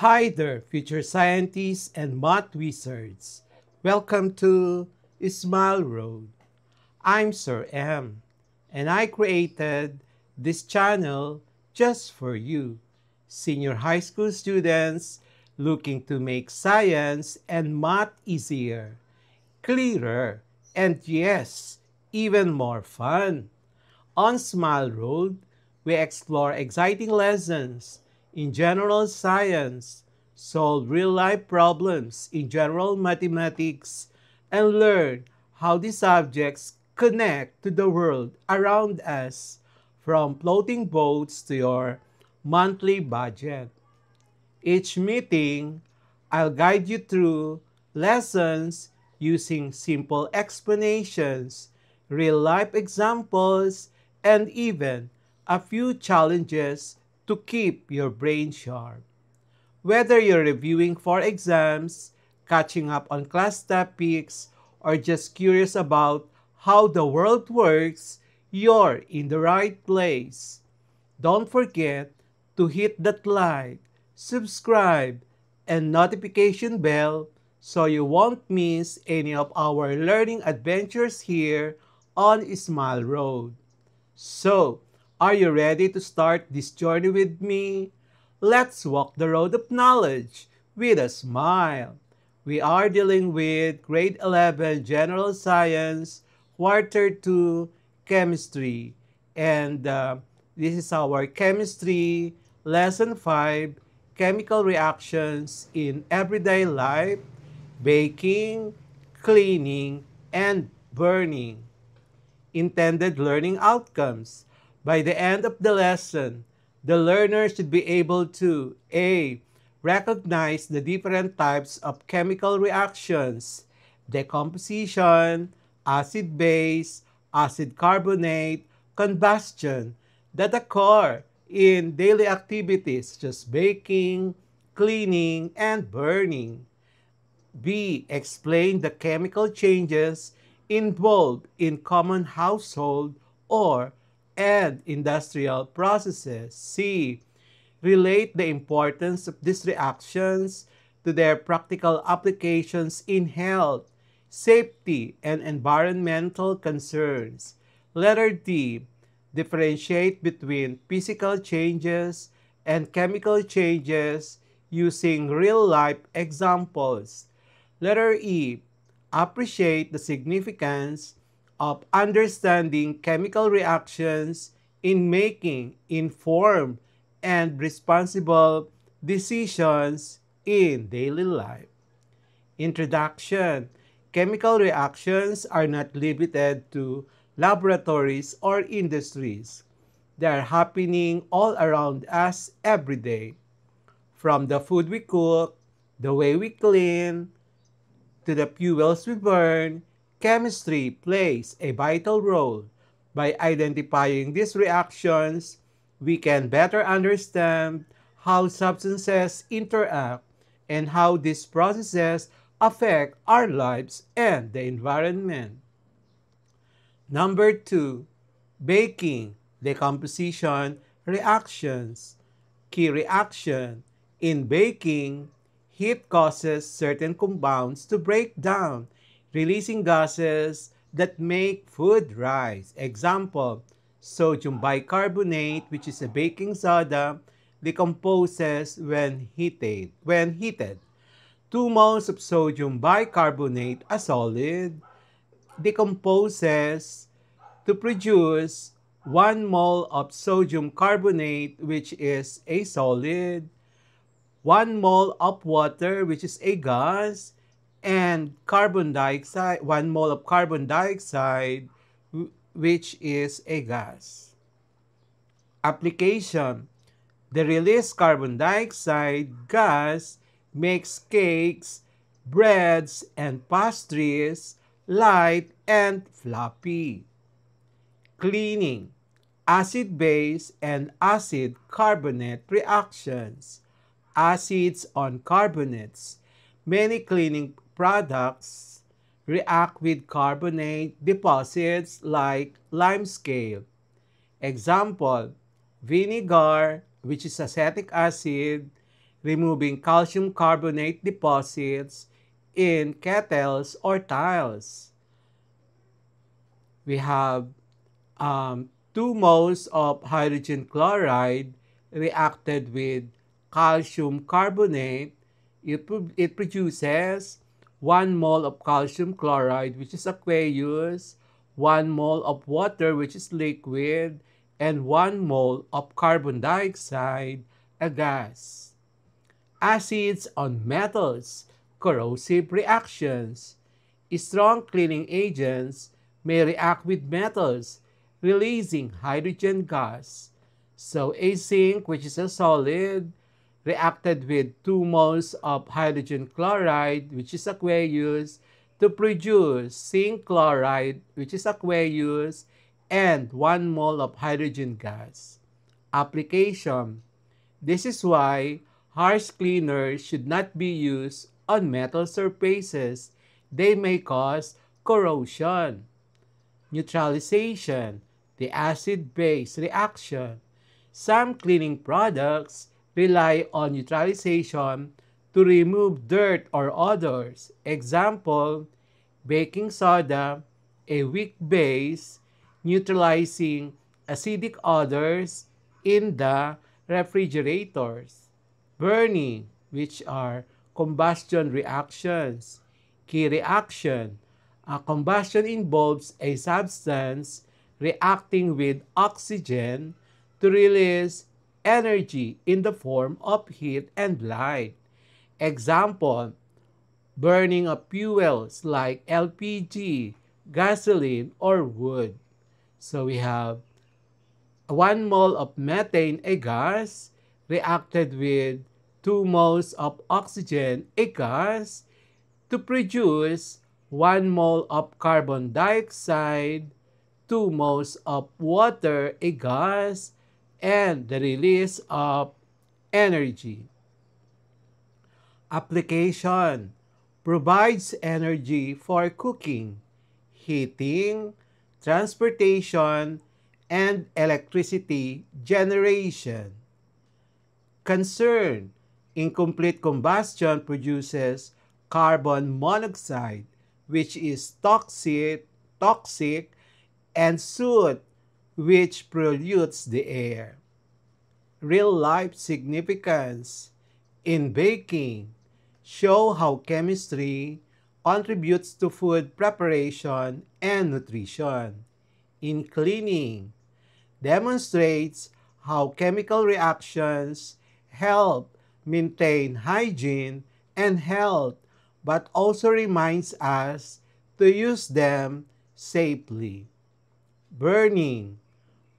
Hi there, future scientists and math wizards. Welcome to Smile Road. I'm Sir M, and I created this channel just for you, senior high school students looking to make science and math easier, clearer, and yes, even more fun. On Smile Road, we explore exciting lessons in general science, solve real life problems in general mathematics, and learn how these subjects connect to the world around us, from floating boats to your monthly budget. Each meeting, I'll guide you through lessons using simple explanations, real life examples, and even a few challenges to keep your brain sharp. Whether you're reviewing for exams, catching up on class topics, or just curious about how the world works, you're in the right place. Don't forget to hit that like, subscribe, and notification bell so you won't miss any of our learning adventures here on Smile Road. So, are you ready to start this journey with me? Let's walk the road of knowledge with a smile. We are dealing with grade 11 general science, quarter 2 chemistry, and this is our chemistry lesson 5, chemical reactions in everyday life, baking, cleaning, and burning. Intended learning outcomes. By the end of the lesson, the learner should be able to A. Recognize the different types of chemical reactions, decomposition, acid-base, acid carbonate, combustion that occur in daily activities such as baking, cleaning, and burning. B. Explain the chemical changes involved in common household or and industrial processes. C. Relate the importance of these reactions to their practical applications in health, safety, and environmental concerns. Letter D. Differentiate between physical changes and chemical changes using real-life examples. Letter E. Appreciate the significance of understanding chemical reactions in making informed and responsible decisions in daily life. Introduction. Chemical reactions are not limited to laboratories or industries. They are happening all around us every day. From the food we cook, the way we clean, to the fuels we burn, chemistry plays a vital role. By identifying these reactions, we can better understand how substances interact and how these processes affect our lives and the environment. Number 2, baking, decomposition, reactions. Key reaction. In baking, heat causes certain compounds to break down, releasing gases that make food rise. Example, sodium bicarbonate, which is a baking soda, decomposes when heated. 2 moles of sodium bicarbonate, a solid, decomposes to produce 1 mole of sodium carbonate, which is a solid, 1 mole of water, which is a gas, and carbon dioxide, 1 mole of carbon dioxide, which is a gas. Application. The released carbon dioxide gas makes cakes, breads, and pastries light and fluffy. Cleaning. Acid-base and acid carbonate reactions. Acids on carbonates. Many cleaning products react with carbonate deposits like limescale. Example, vinegar, which is acetic acid, removing calcium carbonate deposits in kettles or tiles. We have 2 moles of hydrogen chloride reacted with calcium carbonate. It produces 1 mole of calcium chloride, which is aqueous, 1 mole of water, which is liquid, and 1 mole of carbon dioxide, a gas. Acids on metals, corrosive reactions. Strong cleaning agents may react with metals, releasing hydrogen gas. So a zinc, which is a solid, reacted with 2 moles of hydrogen chloride, which is aqueous, to produce zinc chloride, which is aqueous, and 1 mole of hydrogen gas. Application. This is why harsh cleaners should not be used on metal surfaces. They may cause corrosion. Neutralization, the acid-base reaction. Some cleaning products rely on neutralization to remove dirt or odors. Example, baking soda, a weak base, neutralizing acidic odors in the refrigerators. Burning, which are combustion reactions. Key reaction. A combustion involves a substance reacting with oxygen to release energy in the form of heat and light. Example, burning of fuels like LPG, gasoline, or wood. So we have 1 mole of methane, a gas, reacted with 2 moles of oxygen, a gas, to produce 1 mole of carbon dioxide, 2 moles of water, a gas, and the release of energy. Application provides energy for cooking, heating, transportation, and electricity generation. Concern, incomplete combustion produces carbon monoxide, which is toxic, and soot, which pollutes the air. Real-life significance in baking show how chemistry contributes to food preparation and nutrition. In cleaning, demonstrates how chemical reactions help maintain hygiene and health, but also reminds us to use them safely. Burning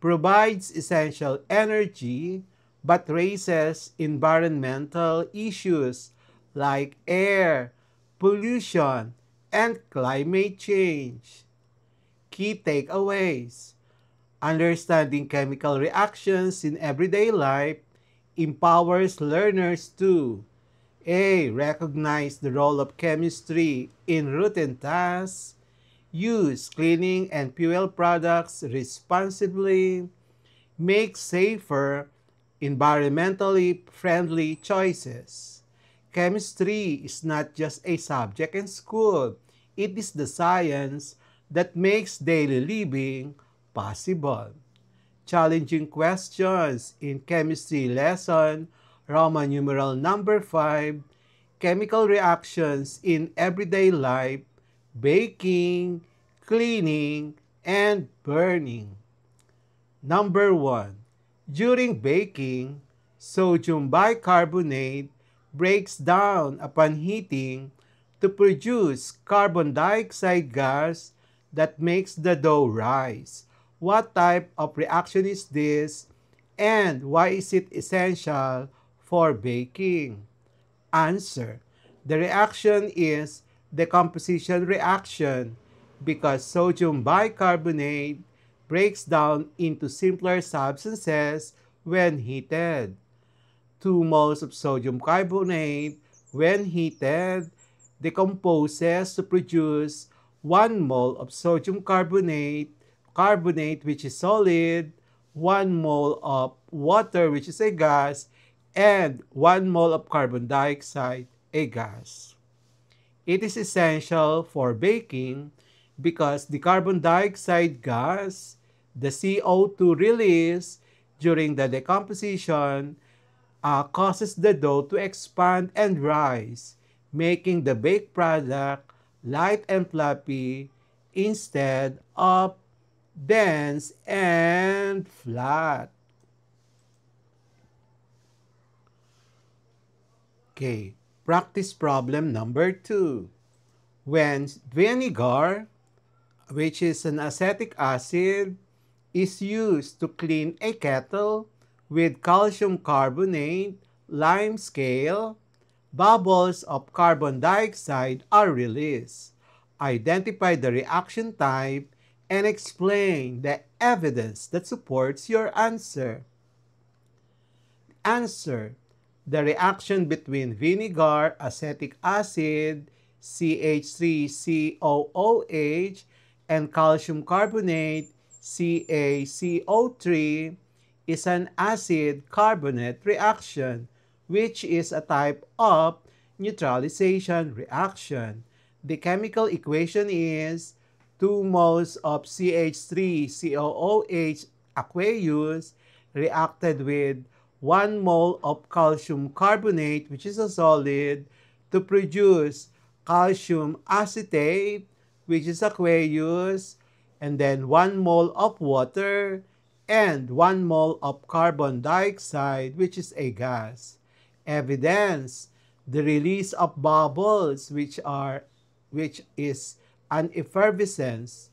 provides essential energy but raises environmental issues like air pollution and climate change. Key takeaways: understanding chemical reactions in everyday life empowers learners to A. Recognize the role of chemistry in routine tasks. Use cleaning and fuel products responsibly. Make safer, environmentally friendly choices. Chemistry is not just a subject in school. It is the science that makes daily living possible. Challenging questions in chemistry lesson, Roman numeral number 5, chemical reactions in everyday life, baking, cleaning, and burning. Number 1. During baking, sodium bicarbonate breaks down upon heating to produce carbon dioxide gas that makes the dough rise. What type of reaction is this, and why is it essential for baking? Answer: the reaction is decomposition reaction because sodium bicarbonate breaks down into simpler substances when heated. 2 moles of sodium carbonate, when heated, decomposes to produce 1 mole of sodium carbonate which is solid, 1 mole of water which is a gas, and 1 mole of carbon dioxide, a gas. It is essential for baking because the carbon dioxide gas, the CO2 release during the decomposition, causes the dough to expand and rise, making the baked product light and fluffy instead of dense and flat. Okay, practice problem number 2. When vinegar, which is an acetic acid, is used to clean a kettle with calcium carbonate, lime scale, bubbles of carbon dioxide are released. Identify the reaction type and explain the evidence that supports your answer. Answer: the reaction between vinegar, acetic acid, CH3COOH, and calcium carbonate, CaCO3, is an acid-carbonate reaction, which is a type of neutralization reaction. The chemical equation is 2 moles of CH3COOH aqueous reacted with 1 mole of calcium carbonate, which is a solid, to produce calcium acetate, which is aqueous, and then 1 mole of water, and 1 mole of carbon dioxide, which is a gas. Evidence: the release of bubbles, which is an effervescence,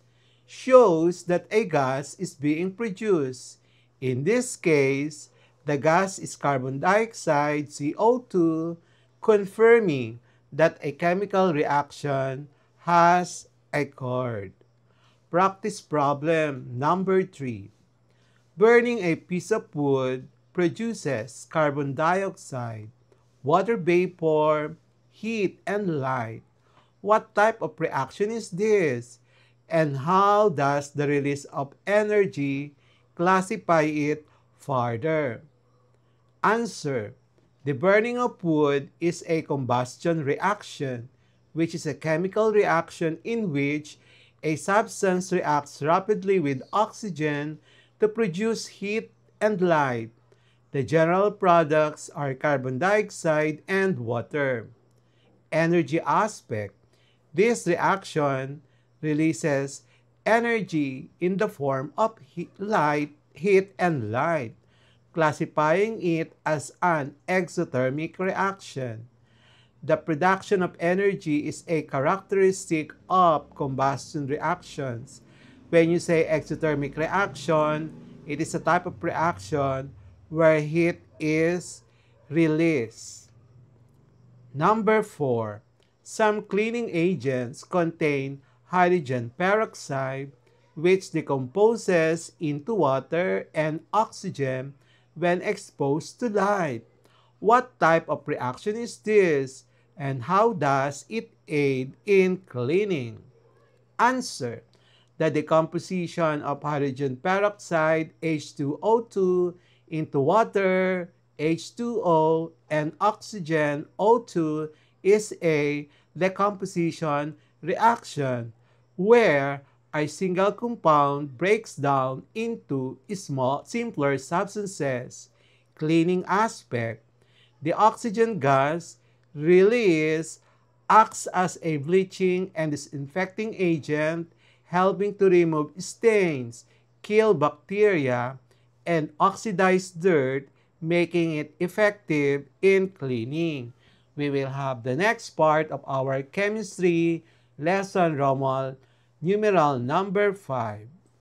shows that a gas is being produced. In this case, the gas is carbon dioxide, CO2, confirming that a chemical reaction has occurred. Practice problem number 3. Burning a piece of wood produces carbon dioxide, water vapor, heat, and light. What type of reaction is this? And how does the release of energy classify it further? Answer: the burning of wood is a combustion reaction, which is a chemical reaction in which a substance reacts rapidly with oxygen to produce heat and light. The general products are carbon dioxide and water. Energy aspect: this reaction releases energy in the form of heat, and light, classifying it as an exothermic reaction. The production of energy is a characteristic of combustion reactions. When you say exothermic reaction, it is a type of reaction where heat is released. Number 4. Some cleaning agents contain hydrogen peroxide, which decomposes into water and oxygen when exposed to light. What type of reaction is this, and how does it aid in cleaning? Answer: the decomposition of hydrogen peroxide, H2O2, into water, H2O, and oxygen, O2, is a decomposition reaction where a single compound breaks down into simpler substances. Cleaning aspect: the oxygen gas release acts as a bleaching and disinfecting agent, helping to remove stains, kill bacteria, and oxidize dirt, making it effective in cleaning. We will have the next part of our chemistry lesson, Romuald, numeral number 5.